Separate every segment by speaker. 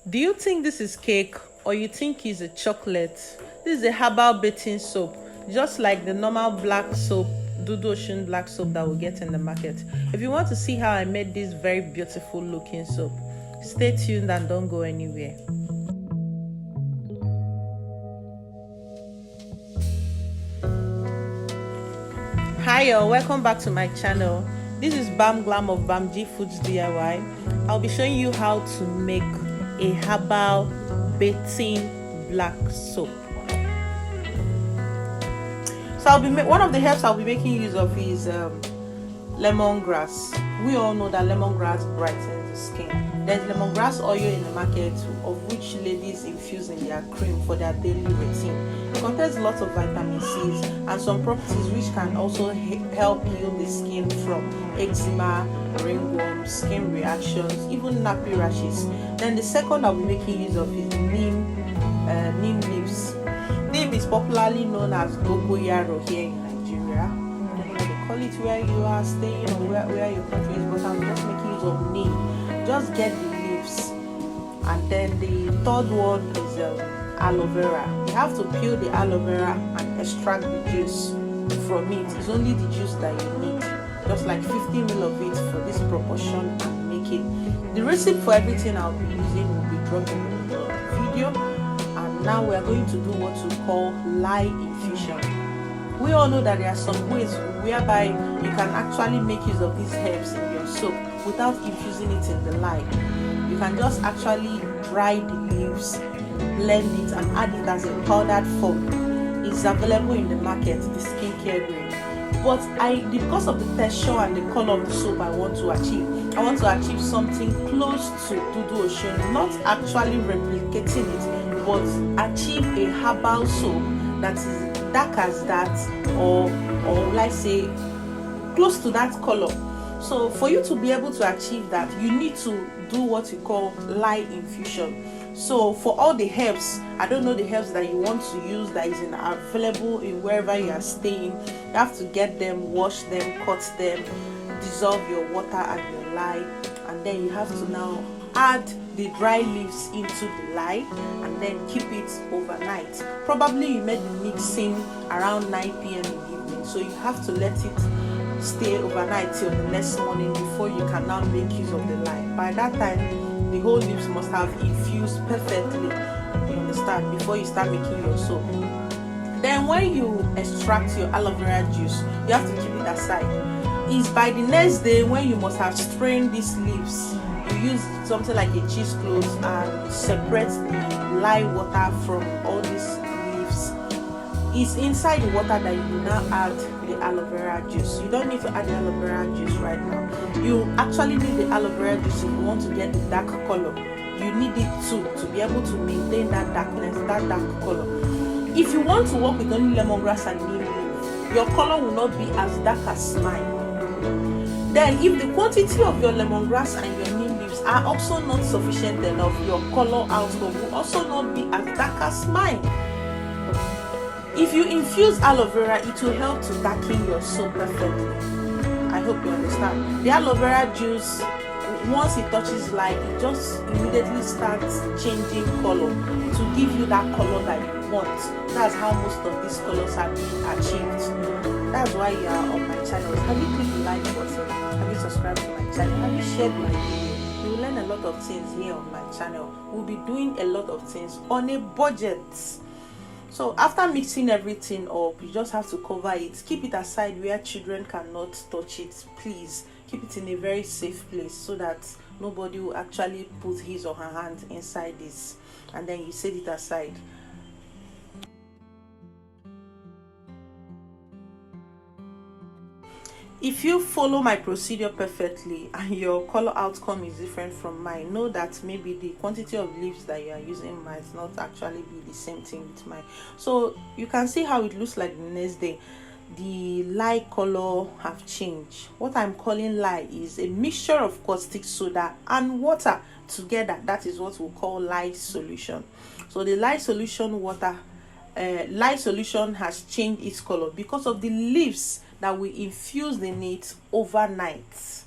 Speaker 1: Do you think this is cake or you think it's a chocolate? This is a herbal bathing soap, just like the normal black soap, Dudu Ocean black soap that we get in the market. If you want to see how I made this very beautiful looking soap, stay tuned and don't go anywhere. Hi y'all, welcome back to my channel. This is Bam Glam of Bam G Foods DIY. I'll be showing you how to make a herbal bathing black soap. So one of the herbs I'll be making use of is lemongrass. We all know that lemongrass brightens the skin. There's lemongrass oil in the market, of which ladies infuse in their cream for their daily routine. It contains lots of vitamin C's and some properties which can also help heal the skin from eczema, ringworms, skin reactions, even nappy rashes. Then the second I'll be making use of is neem leaves. Neem is popularly known as dogoyaro here in Nigeria. I don't know how they call it where you are staying or where your country is, but I'm just making use of neem. Just get the leaves. And then the third one is aloe vera. You have to peel the aloe vera and extract the juice from it. It's only the juice that you need, just like 50 ml of it for this proportion, and make it. The recipe for everything I'll be using will be dropped in the video. And now we are going to do what we call lye infusion. We all know that there are some ways whereby you can actually make use of these herbs in your soap without infusing it in the lye. You can just actually dry the leaves, blend it, and add it as a powdered form. It's available in the market, the skincare grade. But because of the texture and the color of the soap I want to achieve something close to Dudu Ocean, not actually replicating it, but achieve a herbal soap that is dark as that, or let's say close to that color. So for you to be able to achieve that, you need to do what you call lye infusion. So for all the herbs, I don't know the herbs that you want to use that is available in wherever you are staying. You have to get them, wash them, cut them, dissolve your water and your lye, and then you have to now add the dry leaves into the lye and then keep it overnight. Probably you made the mixing around 9 p.m. in the evening, so you have to let it stay overnight till the next morning before you can now make use of the lye. By that time, the whole leaves must have infused perfectly, you understand, before you start making your soap. Then when you extract your aloe vera juice, you have to keep it aside. It's by the next day when you must have strained these leaves. You use something like a cheesecloth and separate the lye water from all these leaves. It's inside the water that you will now add the aloe vera juice. You don't need to add the aloe vera juice right now. You actually need the aloe vera juice if you want to get the dark color. You need it too to be able to maintain that darkness, that dark color. If you want to work with only lemongrass and neem leaf, your color will not be as dark as mine. Then if the quantity of your lemongrass and your neem leaves are also not sufficient enough, your color outcome will also not be as dark as mine. If you infuse aloe vera, it will help to darken your soap perfectly. I hope you understand. The aloe vera juice, once it touches light, it just immediately starts changing color to give you that color that you want. That's how most of these colors are being achieved. That's why you are on my channel. Have you clicked the like button? Have you subscribed to my channel? Have you shared my video? You will learn a lot of things here on my channel. We'll be doing a lot of things on a budget. So after mixing everything up, you just have to cover it. Keep it aside where children cannot touch it. Please keep it in a very safe place so that nobody will actually put his or her hand inside this, and then you set it aside. If you follow my procedure perfectly and your color outcome is different from mine, know that maybe the quantity of leaves that you are using might not actually be the same thing with mine. So you can see how it looks like the next day. The lye color have changed. What I'm calling lye is a mixture of caustic soda and water together. That is what we call lye solution. So the lye solution lye solution has changed its color because of the leaves that we infused in it overnight.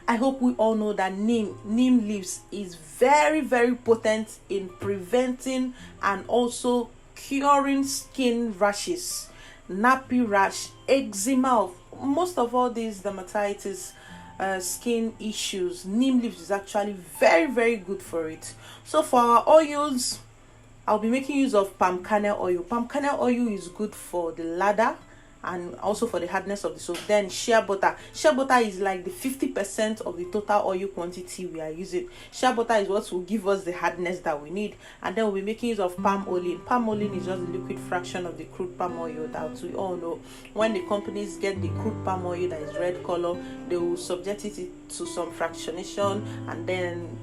Speaker 1: I hope we all know that neem leaves is very, very potent in preventing and also curing skin rashes, nappy rash, eczema, most of all these dermatitis, skin issues. Neem leaves is actually very, very good for it. So for our oils, I'll be making use of palm kernel oil. Palm kernel oil is good for the lather and also for the hardness of the soap. Then shea butter. Shea butter is like the 50% of the total oil quantity we are using. Shea butter is what will give us the hardness that we need. And then we'll be making use of palm oil. Palm oil is just the liquid fraction of the crude palm oil that we all know. When the companies get the crude palm oil that is red color, they will subject it to some fractionation and then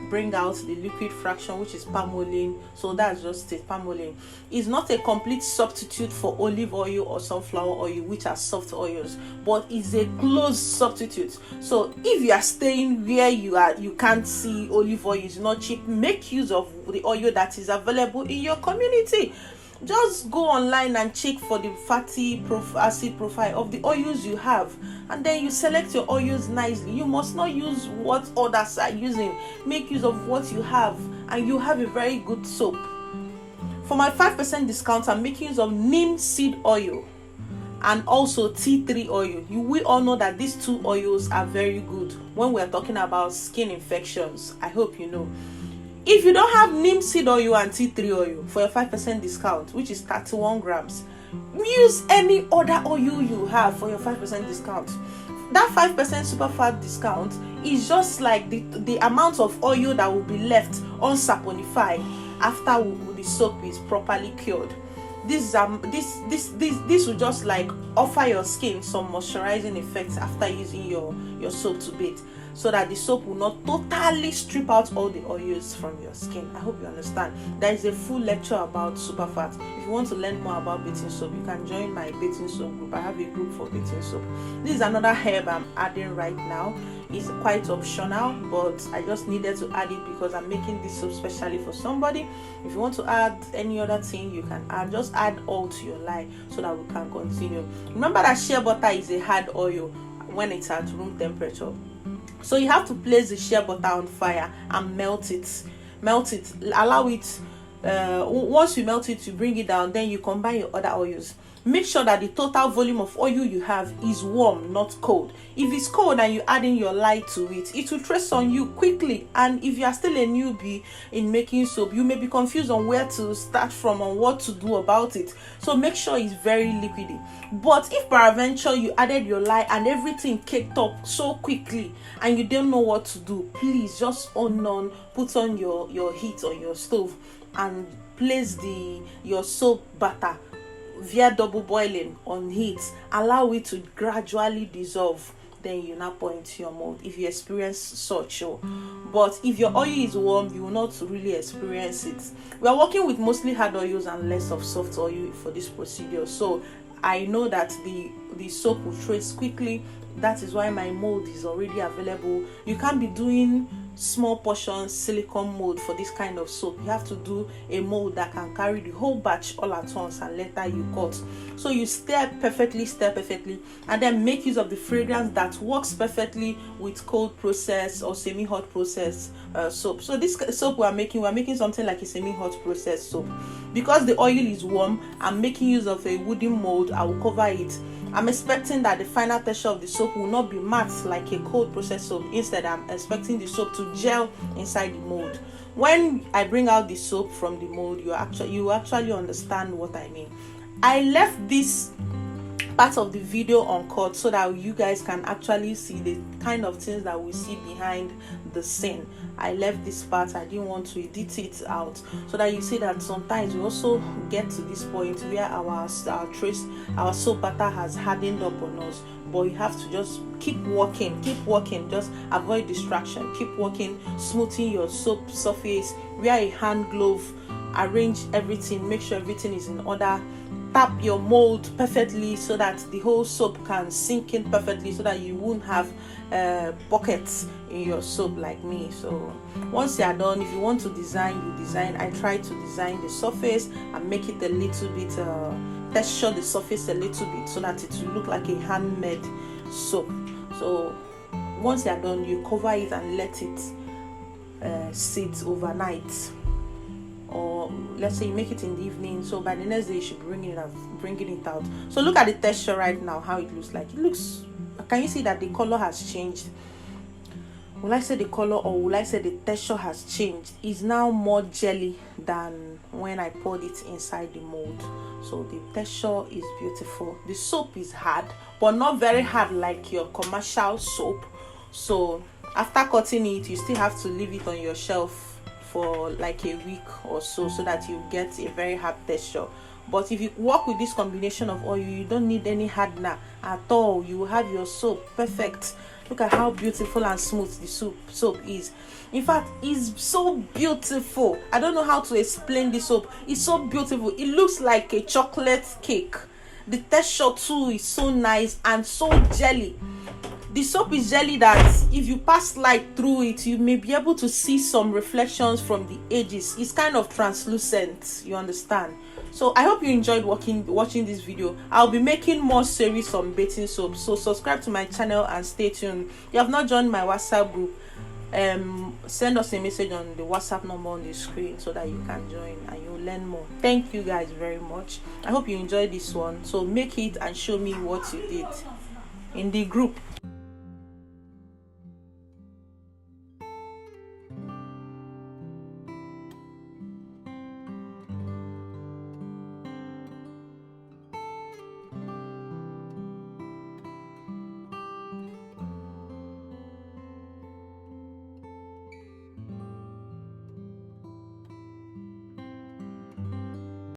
Speaker 1: bring out the liquid fraction, which is palm oil. So that's just it. Palm oil is not a complete substitute for olive oil or sunflower oil, which are soft oils, but is a close substitute. So if you are staying where you can't see olive oil, is not cheap, make use of the oil that is available in your community. Just go online and check for the fatty acid profile of the oils you have, and then you select your oils nicely. You must not use what others are using. Make use of what you have, and you have a very good soap. For my 5% discount, I'm making use of neem seed oil and also tea tree oil. We all know that these two oils are very good when we're talking about skin infections. I hope you know. If you don't have neem seed oil and tea tree oil for your 5% discount, which is 31 grams, use any other oil you have for your 5% discount. That 5% super fat discount is just like the amount of oil that will be left unsaponified after the soap is properly cured. This will just like offer your skin some moisturizing effects after using your soap to bathe, so that the soap will not totally strip out all the oils from your skin. I hope you understand. There is a full lecture about super fat. If you want to learn more about bathing soap, you can join my bathing soap group. I have a group for bathing soap. This is another herb I'm adding right now. It's quite optional, but I just needed to add it because I'm making this soap specially for somebody. If you want to add any other thing, you can add. Just add all to your life so that we can continue. Remember that shea butter is a hard oil when it's at room temperature. So you have to place the shea butter on fire and melt it. Allow it. Once you melt it, you bring it down. Then you combine your other oils. Make sure that the total volume of oil you have is warm, not cold. If it's cold and you add in your lye to it, it will trace on you quickly. And if you are still a newbie in making soap, you may be confused on where to start from and what to do about it. So make sure it's very liquidy. But if peradventure you added your lye and everything caked up so quickly and you don't know what to do, please just put on your heat on your stove and place your soap butter via double boiling on heat. Allow it to gradually dissolve. Then you now pour into your mold if you experience such. But if your oil is warm, you will not really experience it. We are working with mostly hard oils and less of soft oil for this procedure, so I know that the soap will trace quickly. That is why my mold is already available. You can't be doing small portions silicone mold for this kind of soap. You have to do a mold that can carry the whole batch all at once, and later you cut. So you stir perfectly, and then make use of the fragrance that works perfectly with cold process or semi-hot process soap. So this soap we're making something like a semi-hot process soap. Because the oil is warm, I'm making use of a wooden mold. I will cover it. I'm expecting that the final texture of the soap will not be matte like a cold process soap. Instead, I'm expecting the soap to gel inside the mold. When I bring out the soap from the mold, you actually understand what I mean. I left this part of the video uncut so that you guys can actually see the kind of things that we see behind the scene. I left this part. I didn't want to edit it out, so that you see that sometimes we also get to this point where our soap butter has hardened up on us, but you have to just keep working, just avoid distraction, keep working, smoothing your soap surface, wear a hand glove, arrange everything, make sure everything is in order. Tap your mold perfectly so that the whole soap can sink in perfectly, so that you won't have pockets in your soap like me. So once you are done, if you want to design, you design. I try to design the surface and make it a little bit texture the surface a little bit so that it will look like a handmade soap. So once you are done, you cover it and let it sit overnight, or let's say you make it in the evening, so by the next day you should bringing it out. So look at the texture right now, how it looks like. It looks, can you see that the color has changed? Will I say the color, or will I say the texture has changed? It's now more jelly than when I poured it inside the mold. So the texture is beautiful. The soap is hard, but not very hard like your commercial soap. So after cutting it, you still have to leave it on your shelf for like a week or so that you get a very hard texture. But if you work with this combination of oil, you don't need any hardener at all. You will have your soap perfect. Look at how beautiful and smooth the soap is. In fact, it's so beautiful. I don't know how to explain the soap. It's so beautiful. It looks like a chocolate cake. The texture too is so nice and so jelly. The soap is jelly that if you pass light through it, you may be able to see some reflections from the edges. It's kind of translucent, you understand? So I hope you enjoyed watching this video. I'll be making more series on bathing soap, so subscribe to my channel and stay tuned. If you have not joined my WhatsApp group, send us a message on the WhatsApp number on the screen so that you can join and you'll learn more. Thank you guys very much. I hope you enjoyed this one. So make it and show me what you did in the group.